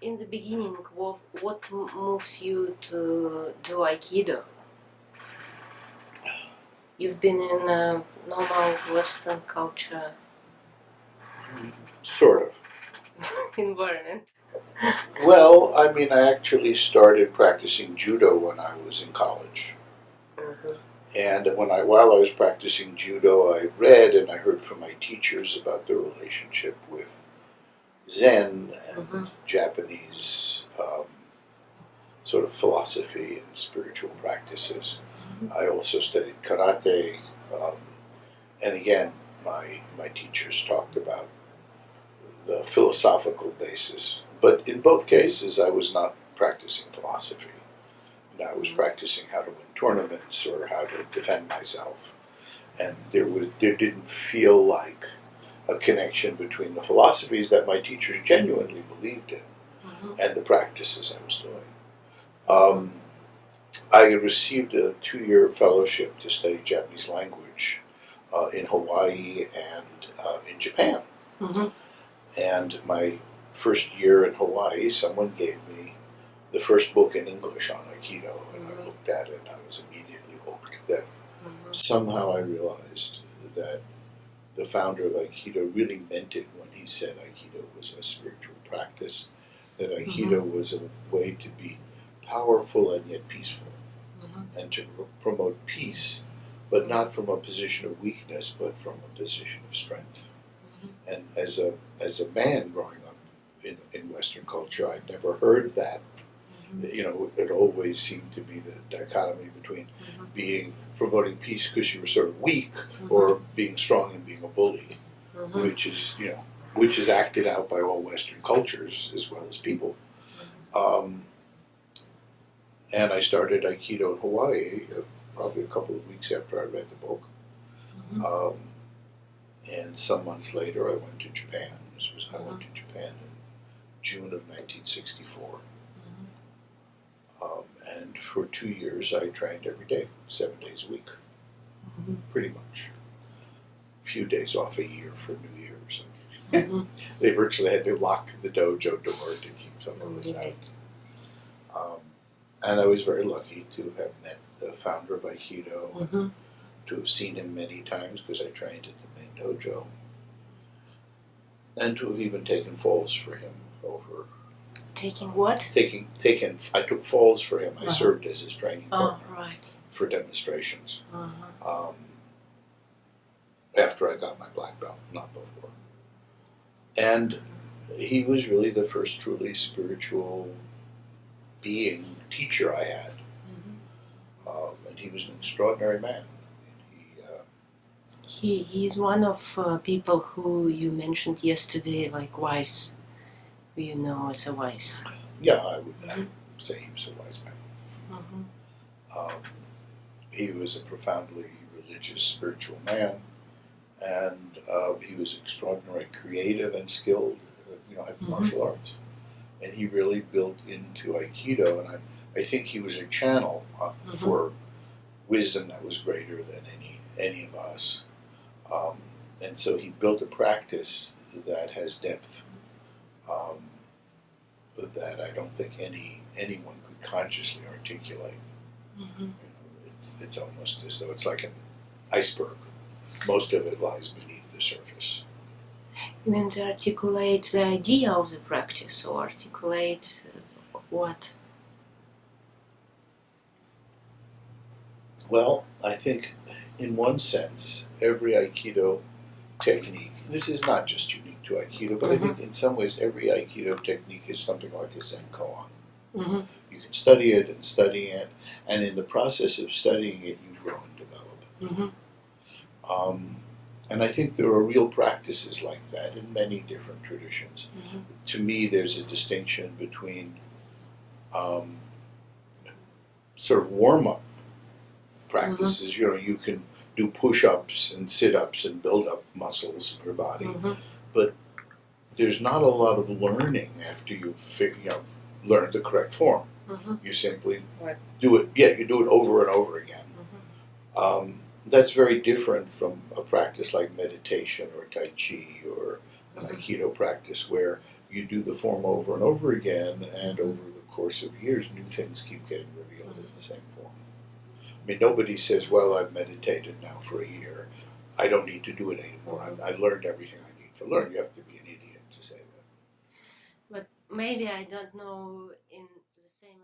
in the beginning, what moves you to do Aikido? You've been in a normal Western culture Sort of. environment. Well, I mean, I actually started practicing judo when I was in college. And while I was practicing judo, I read and I heard from my teachers about the relationship with Zen and Japanese sort of philosophy and spiritual practices. I also studied karate, and again, my teachers talked about the philosophical basis. But in both cases, I was not practicing philosophy. I was practicing how to win tournaments or how to defend myself, and there didn't feel like a connection between the philosophies that my teachers genuinely believed in and the practices I was doing. I received a 2-year fellowship to study Japanese language in Hawaii and in Japan. And my first year in Hawaii, someone gave me the first book in English on Aikido, and I looked at it and I was immediately hooked. That somehow I realized that the founder of Aikido really meant it when he said Aikido was a spiritual practice, that Aikido was a way to be powerful and yet peaceful, and to promote peace, but not from a position of weakness, but from a position of strength. And as a man growing up in Western culture, I'd never heard that. It always seemed to be the dichotomy between promoting peace because you were sort of weak, or being strong and being a bully, which is acted out by all Western cultures as well as people. And I started Aikido in Hawaii probably a couple of weeks after I read the book. And some months later, I went to Japan. I went to Japan in June of 1964. And for 2 years, I trained every day, 7 days a week, pretty much. A few days off a year for New Year's. They virtually had to lock the dojo door to keep some of us out. And I was very lucky to have met the founder of Aikido, to have seen him many times because I trained at the main dojo, and to have even taken falls for him over. Taking what? I took falls for him. I served as his training partner for demonstrations. After I got my black belt, not before. And he was really the first truly spiritual teacher I had. And he was an extraordinary man. He is one of people who you mentioned yesterday, like wise, who you know as a wise. Yeah, I would say he was a wise man. He was a profoundly religious, spiritual man, and he was extraordinarily creative and skilled, at the martial arts. And he really built into Aikido, and I think he was a channel for wisdom that was greater than any of us. And so he built a practice that has depth that I don't think anyone could consciously articulate. It's almost as though it's like an iceberg. Most of it lies beneath the surface. You mean to articulate the idea of the practice, or articulate what? Well, I think in one sense, every Aikido technique, this is not just unique to Aikido, but I think in some ways every Aikido technique is something like a Zen koan. You can study it and study it, and in the process of studying it, you grow and develop. And I think there are real practices like that in many different traditions. To me, there's a distinction between sort of warm-up practices. You can do push-ups and sit-ups and build up muscles in your body, but there's not a lot of learning after you've learned the correct form. You simply do it. Yeah, you do it over and over again. That's very different from a practice like meditation or Tai Chi or an Aikido practice, where you do the form over and over again, and over the course of years, new things keep getting revealed in the same form. I mean, nobody says, well, I've meditated now for a year. I don't need to do it anymore. I learned everything I need to learn. You have to be an idiot to say that. But maybe I don't know in the same